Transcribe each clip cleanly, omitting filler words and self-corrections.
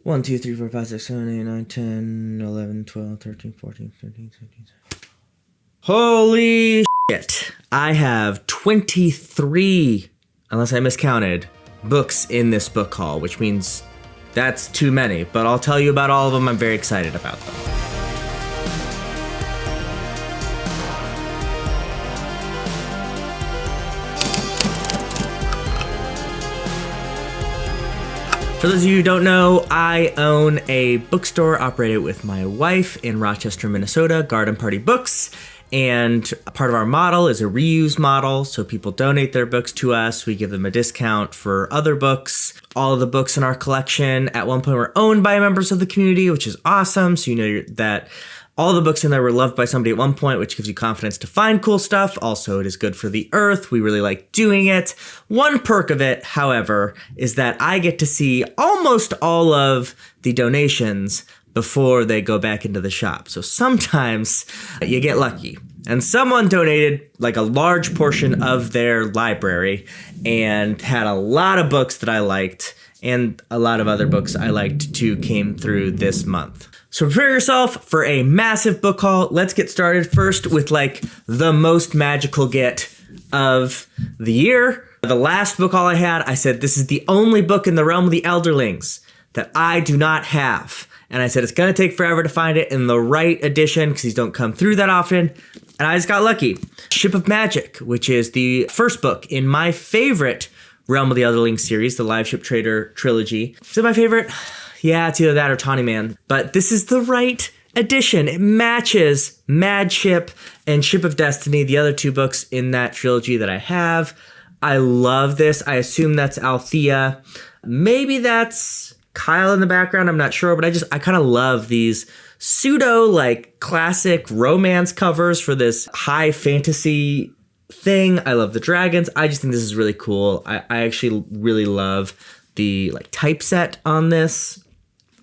1, 2, 3, 4, 5, 6, 7, 8, 9, 10, 11, 12, 13, 14, 15, 16, 17. Holy shit. I have 23, unless I miscounted, books in this book haul, which means that's too many, but I'll tell you about all of them. I'm very excited about them. For those of you who don't know, I own a bookstore operated with my wife in Rochester, Minnesota, Garden Party Books. And part of our model is a reuse model. So people donate their books to us. We give them a discount for other books. All of the books in our collection at one point were owned by members of the community, which is awesome. So you know that all the books in there were loved by somebody at one point, which gives you confidence to find cool stuff. Also, it is good for the earth. We really like doing it. One perk of it, however, is that I get to see almost all of the donations before they go back into the shop. So sometimes you get lucky. And someone donated like a large portion of their library and had a lot of books that I liked, and a lot of other books I liked too came through this month. So prepare yourself for a massive book haul. Let's get started first with like the most magical get of the year. The last book haul I had, I said this is the only book in the realm of the Elderlings that I do not have. And I said it's going to take forever to find it in the right edition because these don't come through that often. And I just got lucky. Ship of Magic, which is the first book in my favorite Realm of the Elderlings series, the Live Ship Trader trilogy. Is it my favorite? Yeah, it's either that or Tawny Man. But this is the right edition. It matches Mad Ship and Ship of Destiny, the other two books in that trilogy that I have. I love this. I assume that's Althea. Maybe that's Kyle in the background. I'm not sure, but I kind of love these pseudo like classic romance covers for this high fantasy thing. I love the dragons. I just think this is really cool. I actually really love the like typeset on this.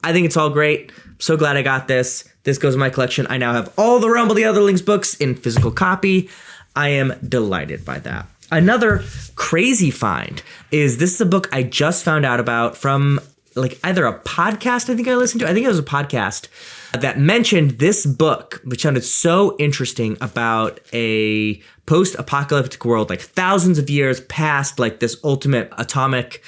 I think it's all great. So glad I got this. This goes in my collection. I now have all the Realm of the Otherlings books in physical copy. I am delighted by that. Another crazy find is this is a book I just found out about from like either a podcast I think I listened to. I think it was a podcast that mentioned this book, which sounded so interesting, about a post-apocalyptic world, like thousands of years past like this ultimate atomic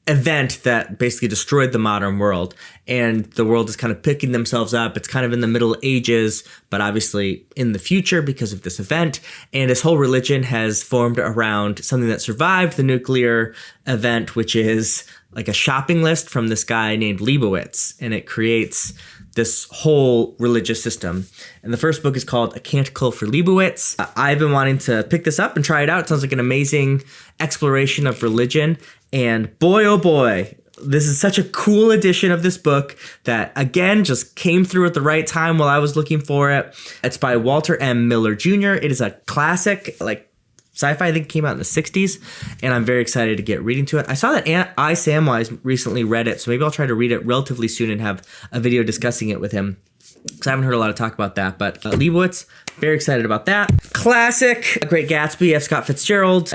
event that basically destroyed the modern world, and the world is kind of picking themselves up. It's kind of in the Middle Ages, but obviously in the future because of this event. And this whole religion has formed around something that survived the nuclear event, which is like a shopping list from this guy named Leibowitz, and it creates this whole religious system. And the first book is called A Canticle for Leibowitz. I've been wanting to pick this up and try it out. It sounds like an amazing exploration of religion. And boy, oh boy, this is such a cool edition of this book that, again, just came through at the right time while I was looking for it. It's by Walter M. Miller Jr. It is a classic, like, sci-fi. I think it came out in the 60s, and I'm very excited to get reading to it. I saw that I. Samwise recently read it, so maybe I'll try to read it relatively soon and have a video discussing it with him, because I haven't heard a lot of talk about that. But Leibowitz, very excited about that. Classic, Great Gatsby, F. Scott Fitzgerald,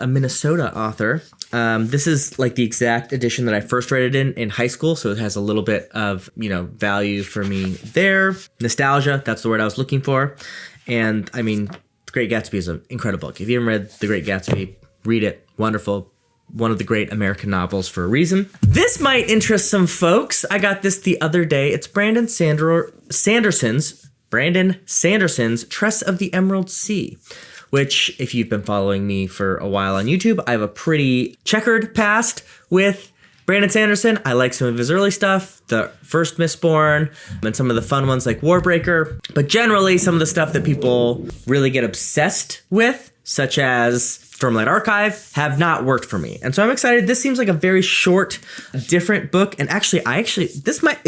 a Minnesota author. This is like the exact edition that I first read it in high school, so it has a little bit of, value for me there. Nostalgia, that's the word I was looking for. And I mean, The Great Gatsby is an incredible book. If you haven't read The Great Gatsby, read it. Wonderful. One of the great American novels for a reason. This might interest some folks. I got this the other day. It's Brandon Sanderson's Tress of the Emerald Sea, which, if you've been following me for a while on YouTube, I have a pretty checkered past with Brandon Sanderson. I like some of his early stuff, the first Mistborn, and some of the fun ones like Warbreaker. But generally, some of the stuff that people really get obsessed with, such as Stormlight Archive, have not worked for me. And so I'm excited. This seems like a very short, different book. And is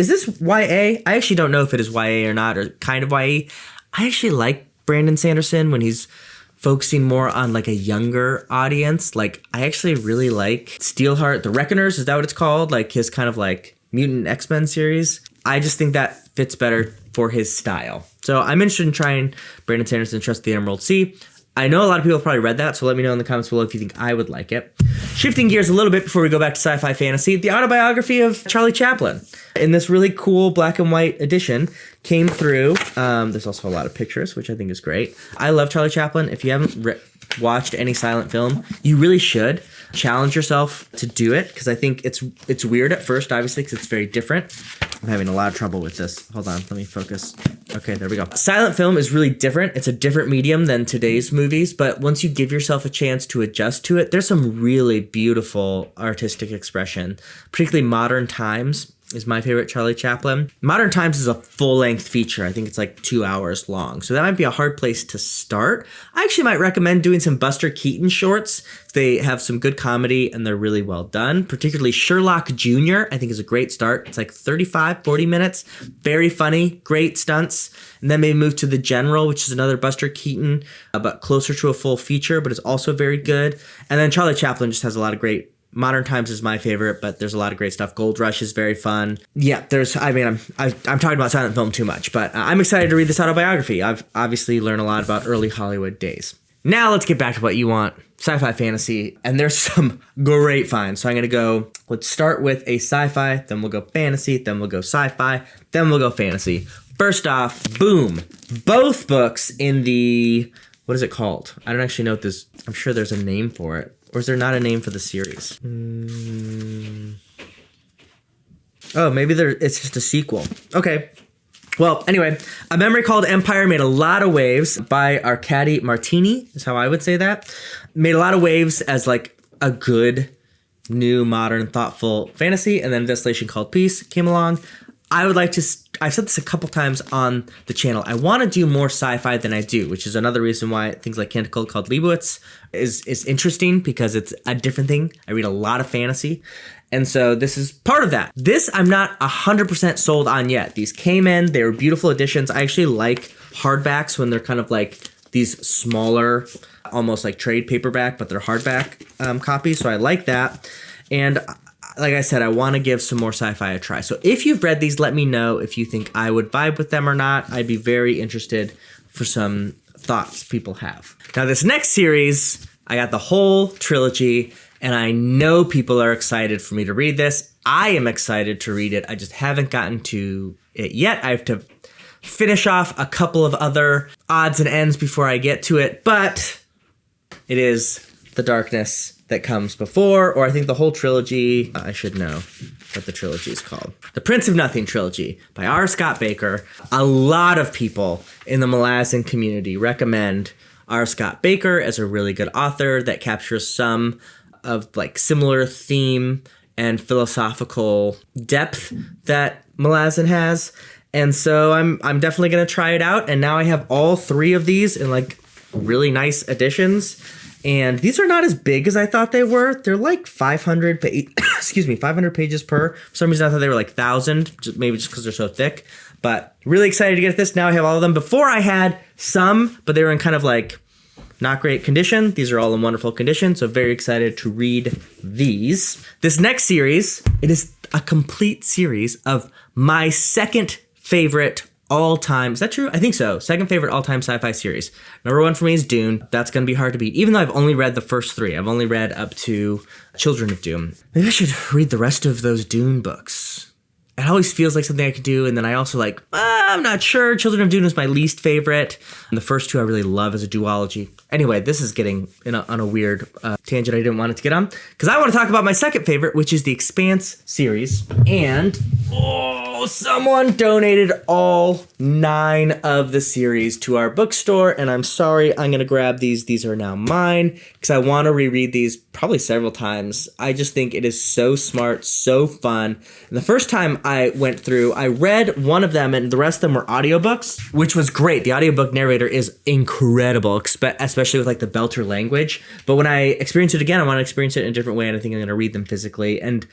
this YA? I actually don't know if it is YA or not, or kind of YA. I actually like Brandon Sanderson when he's focusing more on like a younger audience. Like, I actually really like Steelheart, The Reckoners, is that what it's called? Like his kind of like Mutant X-Men series. I just think that fits better for his style. So I'm interested in trying Brandon Sanderson, Trust the Emerald Sea. I know a lot of people have probably read that, so let me know in the comments below if you think I would like it. Shifting gears a little bit before we go back to sci-fi fantasy, the autobiography of Charlie Chaplin in this really cool black and white edition came through. There's also a lot of pictures, which I think is great. I love Charlie Chaplin. If you haven't watched any silent film, you really should. Challenge yourself to do it, because I think it's weird at first, obviously, because it's very different. I'm having a lot of trouble with this. Hold on, let me focus. Okay, there we go. Silent film is really different. It's a different medium than today's movies, but once you give yourself a chance to adjust to it, there's some really beautiful artistic expression, particularly Modern Times is my favorite Charlie Chaplin. Modern Times is a full-length feature. I think it's like 2 hours long. So that might be a hard place to start. I actually might recommend doing some Buster Keaton shorts. They have some good comedy and they're really well done. Particularly Sherlock Jr. I think is a great start. It's like 35, 40 minutes. Very funny, great stunts. And then maybe move to The General, which is another Buster Keaton, but closer to a full feature, but it's also very good. And then Charlie Chaplin just has a lot of great. Modern Times is my favorite, but there's a lot of great stuff. Gold Rush is very fun. Yeah, I'm talking about silent film too much, but I'm excited to read this autobiography. I've obviously learned a lot about early Hollywood days. Now let's get back to what you want, sci-fi fantasy, and there's some great finds. So I'm going to let's start with a sci-fi, then we'll go fantasy, then we'll go sci-fi, then we'll go fantasy. First off, boom, both books in the, what is it called? I don't actually know what this, I'm sure there's a name for it. Or is there not a name for the series? Oh, maybe it's just a sequel. Okay. Well, anyway, A Memory Called Empire made a lot of waves by Arkady Martini, is how I would say that. Made a lot of waves as like a good, new, modern, thoughtful fantasy. And then Distillation Called Peace came along. I would like to, I've said this a couple times on the channel, I want to do more sci-fi than I do, which is another reason why things like Canticle Called Leibowitz is interesting, because it's a different thing. I read a lot of fantasy, and so this is part of that. This I'm not 100% sold on yet. These came in, they were beautiful editions. I actually like hardbacks when they're kind of like these smaller, almost like trade paperback, but they're hardback copies, so I like that. And like I said, I want to give some more sci-fi a try. So if you've read these, let me know if you think I would vibe with them or not. I'd be very interested for some thoughts people have. Now, this next series, I got the whole trilogy, and I know people are excited for me to read this. I am excited to read it. I just haven't gotten to it yet. I have to finish off a couple of other odds and ends before I get to it, but it is The Darkness That Comes Before, or I think the whole trilogy. I should know what the trilogy is called. The Prince of Nothing trilogy by R. Scott Baker. A lot of people in the Malazan community recommend R. Scott Baker as a really good author that captures some of like similar theme and philosophical depth that Malazan has. And so I'm definitely going to try it out. And now I have all three of these in like really nice editions. And these are not as big as I thought they were. They're like 500 pages per. For some reason I thought they were like 1,000, maybe just because they're so thick. But really excited to get this. Now I have all of them. Before I had some, but they were in kind of like not great condition. These are all in wonderful condition. So very excited to read these. This next series, it is a complete series of my second favorite all-time, is that true? I think so. Second favorite all-time sci-fi series. Number one for me is Dune. That's going to be hard to beat, even though I've only read the first three. I've only read up to Children of Doom. Maybe I should read the rest of those Dune books. It always feels like something I could do, and then I also like, I'm not sure. Children of Dune is my least favorite. And the first two I really love as a duology. Anyway, this is getting on a weird tangent I didn't want it to get on, because I want to talk about my second favorite, which is the Expanse series. And someone donated all 9 of the series to our bookstore, and I'm sorry, I'm going to grab these. These are now mine, because I want to reread these probably several times. I just think it is so smart, so fun. And the first time I went through, I read one of them, and the rest of them were audiobooks, which was great. The audiobook narrator is incredible, especially with like the Belter language. But when I experience it again, I want to experience it in a different way, and I think I'm going to read them physically. And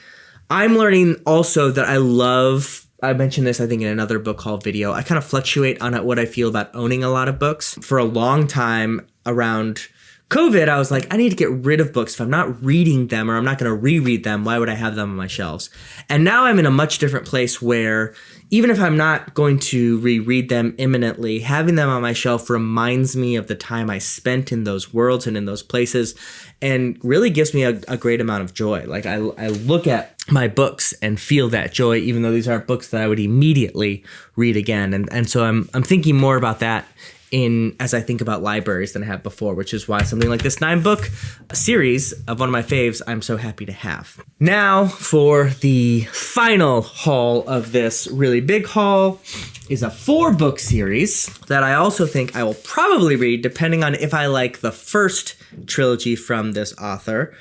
I'm learning also that I mentioned this, I think, in another book called Video. I kind of fluctuate on what I feel about owning a lot of books. For a long time around COVID, I was like, I need to get rid of books. If I'm not reading them or I'm not going to reread them, why would I have them on my shelves? And now I'm in a much different place where even if I'm not going to reread them imminently, having them on my shelf reminds me of the time I spent in those worlds and in those places, and really gives me a great amount of joy. Like I look at my books and feel that joy, even though these aren't books that I would immediately read again. And so I'm thinking more about that as I think about libraries than I have before, which is why something like this 9-book series of one of my faves, I'm so happy to have. Now for the final haul of this really big haul is a 4-book series that I also think I will probably read depending on if I like the first trilogy from this author.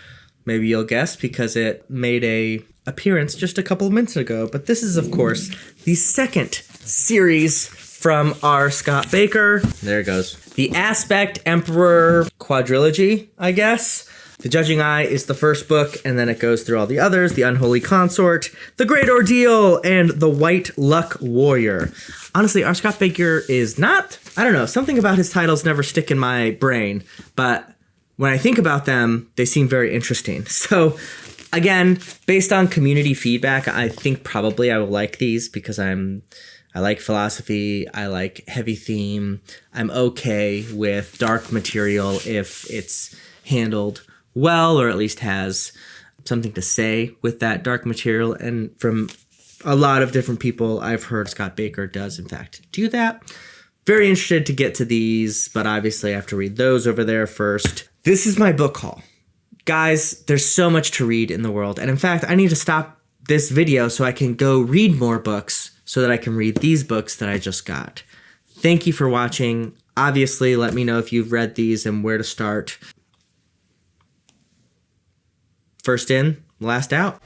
Maybe you'll guess because it made a appearance just a couple of minutes ago. But this is, of course, the second series from R. Scott Baker. There it goes. The Aspect Emperor quadrilogy, I guess. The Judging Eye is the first book, and then it goes through all the others. The Unholy Consort, The Great Ordeal, and The White Luck Warrior. Honestly, R. Scott Baker is not, I don't know, something about his titles never stick in my brain, but when I think about them, they seem very interesting. So again, based on community feedback, I think probably I will like these because I like philosophy, I like heavy theme, I'm okay with dark material if it's handled well, or at least has something to say with that dark material. And from a lot of different people I've heard, Scott Baker does in fact do that. Very interested to get to these, but obviously I have to read those over there first. This is my book haul. Guys, there's so much to read in the world. And in fact, I need to stop this video so I can go read more books so that I can read these books that I just got. Thank you for watching. Obviously, let me know if you've read these and where to start. First in, last out.